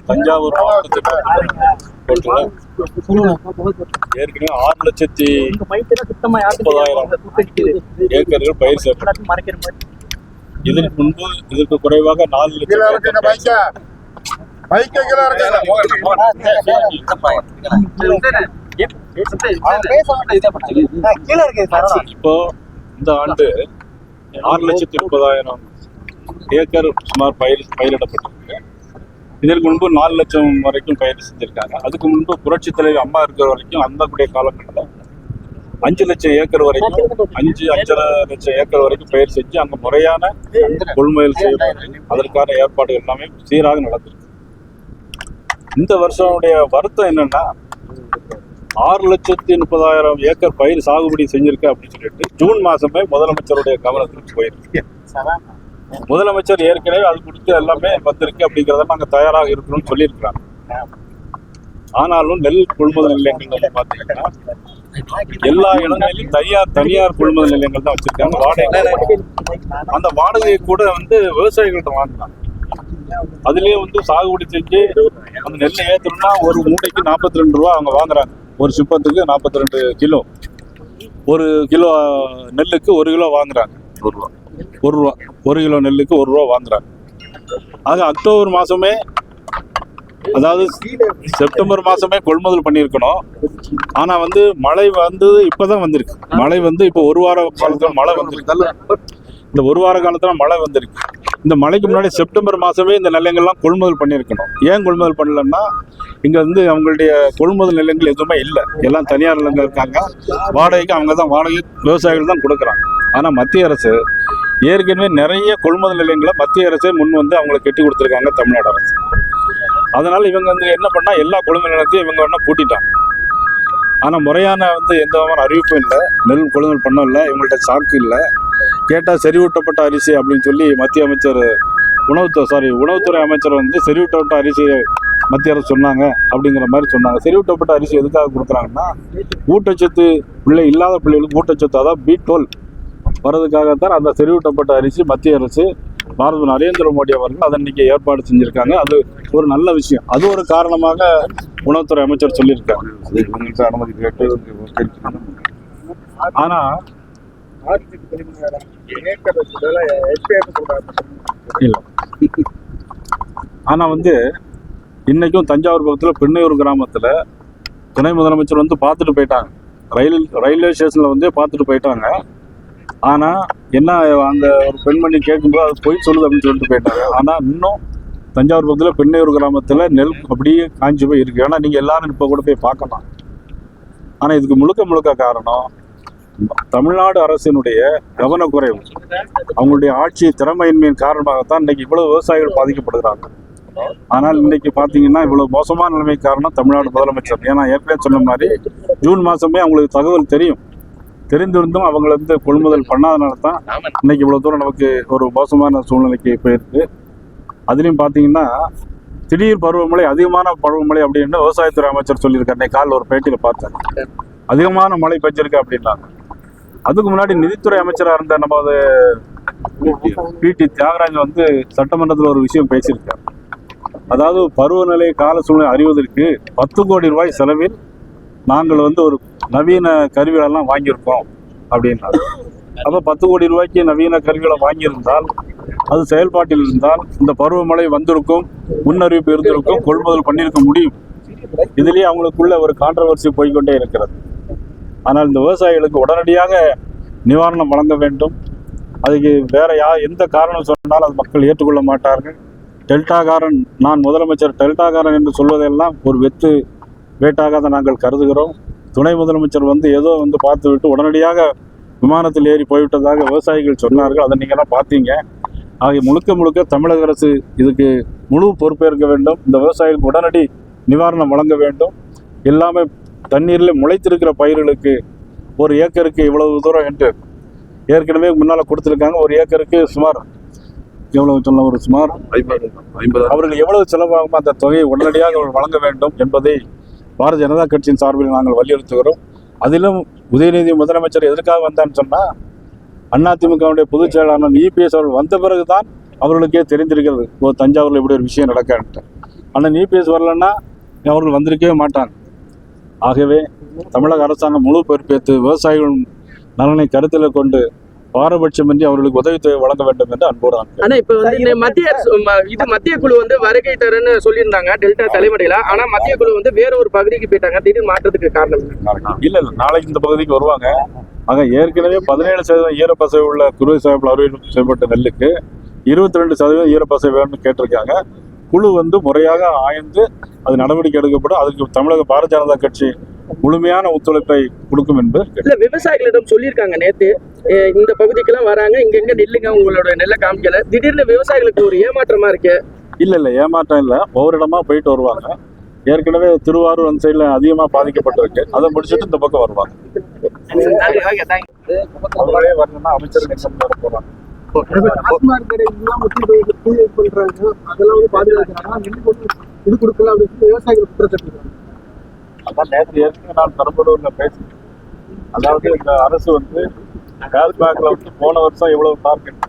தஞ்சாவூர் மாவட்டத்தில் ஏற்கனவே 6,30,000 ஏக்கர்கள் பயிர் செய்யப்பட்டது. இதற்கு முன்பு இதற்கு குறைவாக 4 லட்சம் இப்போ இந்த ஆண்டு 6,30,000 ஏக்கர் சுமார் பயிரிடப்பட்டிருக்கு. இதற்கு முன்பு 4 லட்சம் வரைக்கும் பயிர் செஞ்சிருக்காங்க. அதுக்கு முன்பு புரட்சி தலைவர் அம்மா இருக்கிற வரைக்கும் அந்த கூடிய காலகட்டத்தில் 5 லட்சம் ஏக்கர் வரைக்கும் 5,5 லட்சம் ஏக்கர் வரைக்கும் பயிர் செஞ்சு அங்க முறையான கொள்முதல் செய்யப்பட்டு அதற்கான ஏற்பாடுகள் எல்லாமே சீராக நடந்திருக்கு. இந்த வருஷனுடைய வருத்தம் என்னன்னா 6,30,000 ஏக்கர் பயிர் சாகுபடி செஞ்சிருக்கு அப்படின்னு சொல்லிட்டு ஜூன் மாசமே முதலமைச்சருடைய கவனத்துக்கு போயிருக்கு. முதலமைச்சர் ஏற்கனவே அது கொடுத்து எல்லாமே வந்திருக்கு அப்படிங்கிறத நாங்க தயாராக இருக்கணும்னு சொல்லியிருக்கிறாங்க. ஆனாலும் நெல் கொள்முதல் நிலையங்கள் பார்த்தீங்கன்னா எல்லா இடங்களிலும் தனியார் கொள்முதல் நிலையங்கள் தான் வச்சிருக்காங்க. வாடகை அந்த வாடகையை கூட விவசாயிகள்கிட்ட வாங்கினாங்க. அதுலயே சாகுபடி செஞ்சு அந்த நெல்லை ஏற்றணும்னா ஒரு மூட்டைக்கு 42 ரூபா அவங்க வாங்குறாங்க. ஒரு சிப்பத்துக்கு 42 கிலோ. 1 கிலோ நெல்லுக்கு 1 கிலோ வாங்குறாங்க. 1 ரூபா 1 கிலோ நெல்லுக்கு 1 ரூபா வாங்குறாங்க. ஆக அக்டோபர் மாசமே, அதாவது செப்டம்பர் மாசமே கொள்முதல் பண்ணியிருக்கணும். ஆனா மழை இப்பதான் வந்திருக்கு. மழை இப்போ 1 வார காலத்துல மழை வந்திருக்கு. இந்த 1 வார காலத்துல மழை வந்திருக்கு. இந்த மழைக்கு முன்னாடி செப்டம்பர் மாசமே இந்த நிலையங்கள்லாம் கொள்முதல் பண்ணியிருக்கணும். ஏன் கொள்முதல் பண்ணலன்னா இங்க அவங்களுடைய கொள்முதல் நிலையங்கள் எதுவுமே இல்லை. எல்லாம் தனியார் நிலங்கள் இருக்காங்க. வாடகைக்கு அவங்க தான் வாடகை விவசாயிகள் தான் கொடுக்குறாங்க. ஆனா மத்திய அரசு ஏற்கனவே நிறைய கொள்முதல் நிலையங்களை மத்திய அரசே முன் அவங்களுக்கு கட்டி கொடுத்துருக்காங்க தமிழ்நாடு அரசு. அதனால இவங்க என்ன பண்ணா எல்லா கொள்முதல் நிலையத்தையும் இவங்க பூட்டிட்டாங்க. ஆனா முறையான எந்த விதமான அறிவிப்பும் இல்லை. நெல் கொள்முதல் பண்ண இல்லை. இவங்கள்ட்ட சாக்கு இல்லை. கேட்டால் செறிவூட்டப்பட்ட அரிசி அப்படின்னு சொல்லி மத்திய அமைச்சர் உணவுத்துறை அமைச்சர் செறிவூட்டப்பட்ட அரிசி மத்திய அரசு சொன்னாங்க அப்படிங்கிற மாதிரி சொன்னாங்க. செறிவூட்டப்பட்ட அரிசி எதுக்காக கொடுக்குறாங்கன்னா ஊட்டச்சத்து இல்லாத பிள்ளைகளுக்கு ஊட்டச்சத்து, அதாவது B12 வர்றதுக்காகத்தான் அந்த செறிவூட்டப்பட்ட அரிசி மத்திய அரசு பாரத நரேந்திர மோடி அவர்கள் அதை இன்னைக்கு ஏற்பாடு செஞ்சிருக்காங்க. அது ஒரு நல்ல விஷயம். அது ஒரு காரணமாக உணவுத்துறை அமைச்சர் சொல்லியிருக்காங்க. அனுமதி கேட்டு ஆனா ஆனா இன்னைக்கும் தஞ்சாவூர் பக்கத்துல பெண்ணையூர் கிராமத்துல துணை முதலமைச்சர் பார்த்துட்டு போயிட்டாங்க. ரயில்வே ஸ்டேஷன்ல பார்த்துட்டு போயிட்டாங்க. ஆனா என்ன, அந்த ஒரு பெண்மணி கேட்கும்போது அது பொய் சொல்லுது அப்படின்னு சொல்லிட்டு போயிட்டாங்க. ஆனா இன்னும் தஞ்சாவூர் பக்கத்துல பெண்ணையூர் கிராமத்துல நெல் அப்படியே காஞ்சி போய் இருக்கு. ஏன்னா நீங்க எல்லாரும் இப்ப கூட போய் பார்க்கலாம். ஆனா இதுக்கு முழுக்க காரணம் தமிழ்நாடு அரசினுடைய கவனக்குறைவு, அவங்களுடைய ஆட்சி திறமையின்மையின் காரணமாகத்தான் இன்னைக்கு இவ்வளவு விவசாயிகள் பாதிக்கப்படுகிறாங்க. ஆனால் இன்னைக்கு பாத்தீங்கன்னா இவ்வளவு மோசமான நிலைமை காரணம் தமிழ்நாடு முதலமைச்சர். ஏன்னா ஏற்கனவே சொன்ன மாதிரி ஜூன் மாசமே அவங்களுக்கு தகவல் தெரிந்திருந்தும் அவங்களை கொள்முதல் பண்ணாதனால தான் இன்னைக்கு இவ்வளவு தூரம் நமக்கு ஒரு மோசமான சூழ்நிலைக்கு போயிருக்கு. அதுலயும் பாத்தீங்கன்னா திடீர் பருவமழை, அதிகமான பருவமழை அப்படின்னு விவசாயத்துறை அமைச்சர் சொல்லியிருக்காரு. இன்னைக்கு காலையில் ஒரு பேட்டியில பார்த்தேன். அதிகமான மழை பெஞ்சிருக்கு அப்படின்னாங்க. அதுக்கு முன்னாடி நிதித்துறை அமைச்சராக இருந்த நமது PT தியாகராஜன் சட்டமன்றத்தில் ஒரு விஷயம் பேசியிருக்காரு. அதாவது பருவநிலை கால சூழ்நிலை அறிவதற்கு 10 கோடி ரூபாய் செலவில் நாங்கள் ஒரு நவீன கருவிகளெல்லாம் வாங்கியிருக்கோம் அப்படின்னாரு. அப்போ 10 கோடி ரூபாய்க்கு நவீன கருவிகளை வாங்கியிருந்தால், அது செயல்பாட்டில் இருந்தால் இந்த பருவமழை வந்திருக்கும், முன்னறிவிப்பு இருந்திருக்கும், கொள்முதல் பண்ணியிருக்க முடியும். இதுலேயே அவங்களுக்குள்ள ஒரு கான்ட்ரவர்சி போய்கொண்டே இருக்கிறது. ஆனால் இந்த விவசாயிகளுக்கு உடனடியாக நிவாரணம் வழங்க வேண்டும். அதுக்கு வேற எந்த காரணம் சொன்னாலும் அது மக்கள் ஏற்றுக்கொள்ள மாட்டார்கள். டெல்டாகாரன், நான் முதலமைச்சர் டெல்டாகாரன் என்று சொல்வதெல்லாம் ஒரு வேட்டாக அதை நாங்கள் கருதுகிறோம். துணை முதலமைச்சர் ஏதோ பார்த்துவிட்டு உடனடியாக விமானத்தில் ஏறி போய்விட்டதாக விவசாயிகள் சொன்னார்கள். அதை நீங்கள்லாம் பார்த்தீங்க. ஆகிய முழுக்க தமிழக அரசு இதுக்கு முழு பொறுப்பேற்க வேண்டும். இந்த விவசாயிகளுக்கு உடனடி நிவாரணம் வழங்க வேண்டும். எல்லாமே தண்ணீரில் முளைத்திருக்கிற பயிர்களுக்கு ஒரு ஏக்கருக்கு இவ்வளவு தூரம் என்று ஏற்கனவே முன்னால் கொடுத்துருக்காங்க. ஒரு ஏக்கருக்கு சுமார் எவ்வளவு சொல்ல, ஒரு சுமார் 50 அவர்கள் எவ்வளவு செலவாகும் அந்த தொகையை உடனடியாக வழங்க வேண்டும் என்பதை பாரதிய ஜனதா கட்சியின் சார்பில் நாங்கள் வலியுறுத்துகிறோம். அதிலும் உதயநிதி முதலமைச்சர் எதற்காக வந்தான்னு சொன்னால், அதிமுகவுடைய பொதுச் செயலாளர் EPS அவர்கள் வந்த பிறகுதான் அவர்களுக்கே தெரிந்திருக்கிறது தஞ்சாவூரில் இப்படி ஒரு விஷயம் நடக்கான்ட்டு. ஆனால் இபிஎஸ் வரலன்னா அவர்கள் வந்திருக்கவே மாட்டாங்க. ஆகவே தமிழக அரசாங்கம் முழு பொறுப்பேற்று விவசாயிகள் நலனை கருத்தில் கொண்டு பாரபட்சமின்றி அவர்களுக்கு உதவித்தொகை வழங்க வேண்டும் என்று அன்போடு ஆனா இப்ப வந்து மத்திய குழு வந்து வருகை தரேன்னு சொல்லியிருந்தாங்க டெல்டா தலைமடையில. ஆனா மத்திய குழு வந்து வேற ஒரு பகுதிக்கு போயிட்டாங்க. திடீர் மாற்றத்துக்கு காரணம் இல்ல நாளைக்கு இந்த பகுதிக்கு வருவாங்க. ஆக ஏற்கனவே 17% ஈரப்பசை உள்ள குறுவை சாகுபடி அறிவிப்பு செய்யப்பட்ட நெல்லுக்கு 22% ஈரப்பசை வேணும்னு கேட்டிருக்காங்க. குழு வந்து முறையாக ஆய்ந்து அது நடவடிக்கை எடுக்கப்படும். அதுக்கு தமிழக பாரதிய ஜனதா கட்சி முழுமையான ஒத்துழைப்பை கொடுக்கும் என்பது இல்ல விவசாயிகளிடம் சொல்லியிருக்காங்க. நேத்து இந்த பகுதிக்கெல்லாம் வராங்க, இங்க நெல்லுங்க உங்களோட நெல்லை காமிக்கல. திடீர்னு விவசாயிகளுக்கு ஒரு ஏமாற்றமா இருக்கு. இல்ல ஏமாற்றம் இல்ல, ஒவ்வொரு இடமா போயிட்டு வருவாங்க. ஏற்கனவே திருவாரூர் அந்த சைட்ல அதிகமா பாதிக்கப்பட்டிருக்கு. அதை முடிச்சுட்டு இந்த பக்கம் வருவாங்க. அவங்களே வரணும்னா அமைச்சர்கள் வர போறாங்க. அதான் நேற்று ஏற்கனவே நான் பெரம்பலூர்ல பேசினேன். அதாவது இந்த அரசு வந்து பேக்ல வந்து போன வருஷம் இவ்வளவு டார்கெட்,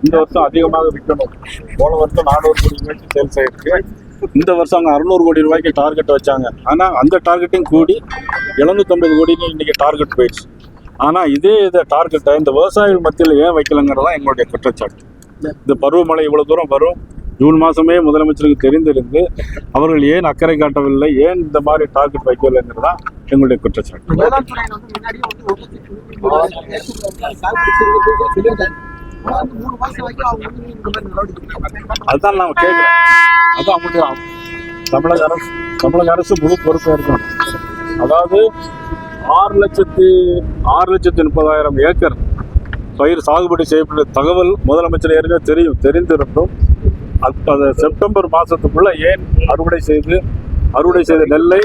இந்த வருஷம் அதிகமாக விற்கணும். போன வருஷம் 400 கோடி ரூபாய்க்கு சேல்ஸ் ஆயிருக்கு. இந்த வருஷம் அவங்க 600 கோடி ரூபாய்க்கு டார்கெட் வச்சாங்க. ஆனா அந்த டார்கெட்டையும் கூடி 750 கோடின்னு இன்னைக்கு டார்கெட் போயிடுச்சு. ஆனா இதே டார்கெட்டை இந்த விவசாயிகள் மத்தியில் ஏன் வைக்கலங்கிறதான் எங்களுடைய குற்றச்சாட்டு. இந்த பருவமழை இவ்வளவு தூரம் வரும், ஜூன் மாசமே முதலமைச்சருக்கு தெரிந்திருந்து அவர்கள் ஏன் அக்கறை காட்டவில்லை, ஏன் இந்த மாதிரி டார்கெட் வைக்கவில்லைங்கிறதா எங்களுடைய குற்றச்சாட்டு. அதுதான் நான் கேட்கிறேன். அதான் அவங்களுடைய தமிழக அரசு முழு பொறுப்பாக இருக்கணும். அதாவது 6,30,000 ஏக்கர் பயிர் சாகுபடி செய்யப்பட்ட தகவல் முதலமைச்சர் ஏற்கனவே தெரிந்திருந்தும் அது செப்டம்பர் மாசத்துக்குள்ள ஏன் அறுவடை செய்த நெல்லை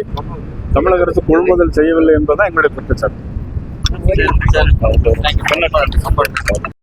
தமிழக அரசு கொள்முதல் செய்யவில்லை என்பதுதான் எங்களுடைய குற்றச்சாட்டு.